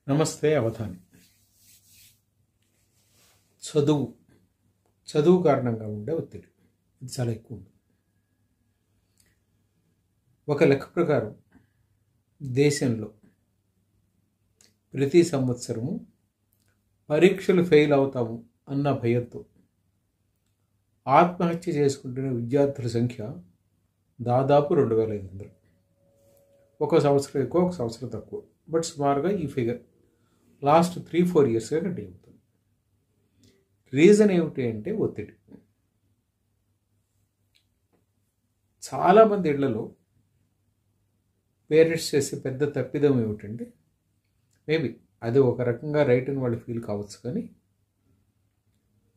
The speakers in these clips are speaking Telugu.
నమస్తే అవధాని. చదువు కారణంగా ఉండే ఒత్తిడి ఇది చాలా ఎక్కువ ఉంటుంది. ఒక లెక్క ప్రకారం దేశంలో ప్రతి సంవత్సరము పరీక్షలు ఫెయిల్ అవుతాము అన్న భయంతో ఆత్మహత్య చేసుకుంటున్న విద్యార్థుల సంఖ్య దాదాపు 2500. ఒక సంవత్సరం ఎక్కువ, ఒక సంవత్సరం తక్కువ, బట్ సుమారుగా ఈ ఫిగర్ లాస్ట్ 3-4 ఇయర్స్గా కంటిన్యూ అవుతుంది. రీజన్ ఏమిటి అంటే ఒత్తిడి. చాలామంది ఇళ్లలో పేరెంట్స్ చేసే పెద్ద తప్పిదం ఏమిటంటే, మేబీ అది ఒక రకంగా రైట్ అని వాళ్ళు ఫీల్ కావచ్చు, కానీ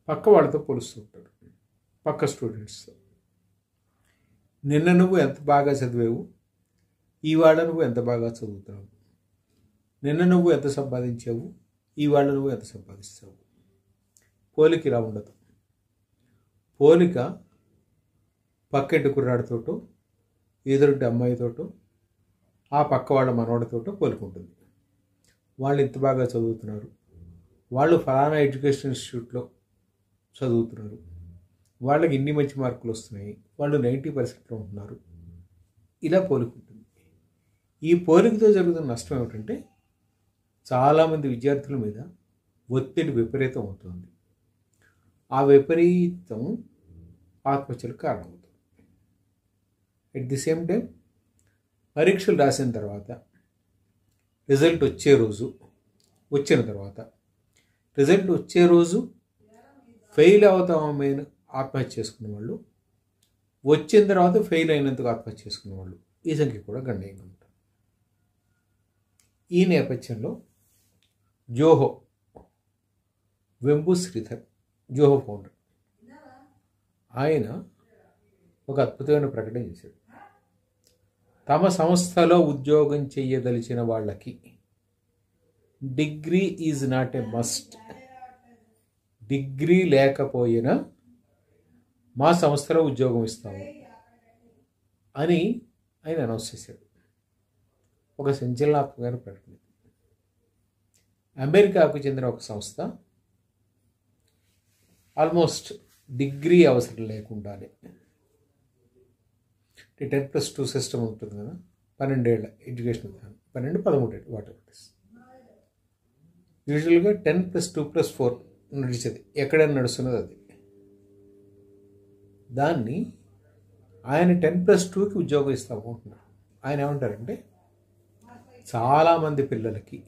పక్క వాళ్ళతో పోలుస్తూ ఉంటారు, పక్క స్టూడెంట్స్తో. నిన్న నువ్వు ఎంత బాగా చదివావు, ఈవాళ నువ్వు ఎంత బాగా చదువుతున్నావు, నిన్న నువ్వు ఎంత సంపాదించావు, ఈవాళ నువ్వు ఎంత సంపాదిస్తావు. పోలిక ఇలా ఉండదు. పోలిక పక్కింటి కుర్రాడితోటో, ఎదురుంటి అమ్మాయితోటో, ఆ పక్క వాళ్ళ మనవాడితోటో పోలుకుంటుంది. వాళ్ళు ఇంత బాగా చదువుతున్నారు, వాళ్ళు ఫలానా ఎడ్యుకేషన్ ఇన్స్టిట్యూట్లో చదువుతున్నారు, వాళ్ళకి ఇన్ని మంచి మార్కులు వస్తున్నాయి, వాళ్ళు 90% ఉంటున్నారు. ఇలా పోలుకుంటుంది. ఈ పోలికతో జరుగుతున్న నష్టం ఏమిటంటే, చాలామంది విద్యార్థుల మీద ఒత్తిడి విపరీతం అవుతుంది. ఆ విపరీతం ఆత్మహత్యలకు కారణమవుతుంది. ఎట్ ది సేమ్ టైం పరీక్షలు రాసిన తర్వాత రిజల్ట్ వచ్చిన తర్వాత రిజల్ట్ వచ్చే రోజు ఫెయిల్ అవుతామని ఆత్మహత్య చేసుకున్న వాళ్ళు, వచ్చిన తర్వాత ఫెయిల్ అయినందుకు ఆత్మహత్య చేసుకున్న వాళ్ళు, ఈ సంఖ్య కూడా గణనీయంగా ఉంటుంది. ఈ నేపథ్యంలో వెంబు శ్రీధర్, జోహో ఫౌండర్, ఆయన ఒక అద్భుతమైన ప్రకటన చేశాడు. తమ సంస్థలో ఉద్యోగం చేయదలిచిన వాళ్ళకి degree is not a must. Degree లేకపోయినా మా సంస్థలో ఉద్యోగం ఇస్తాము అని ఆయన అనౌన్స్ చేశాడు. ఒక సంచలనాత్మకమైన ప్రకటన. అమెరికాకు చెందిన ఒక సంస్థ ఆల్మోస్ట్ డిగ్రీ అవసరం లేకుండానే 10+2 సిస్టమ్ ఉంటుంది కదా, 12 ఏళ్ళ ఎడ్యుకేషన్, 12-13 ఏళ్ళు వాటర్. యూజువల్గా 10+2+4 నడిచేది, ఎక్కడైనా నడుస్తున్నది అది. దాన్ని ఆయన 10+2కి ఉద్యోగం ఇస్తాము అంటున్నారు. ఆయన ఏమంటారంటే, చాలామంది పిల్లలకి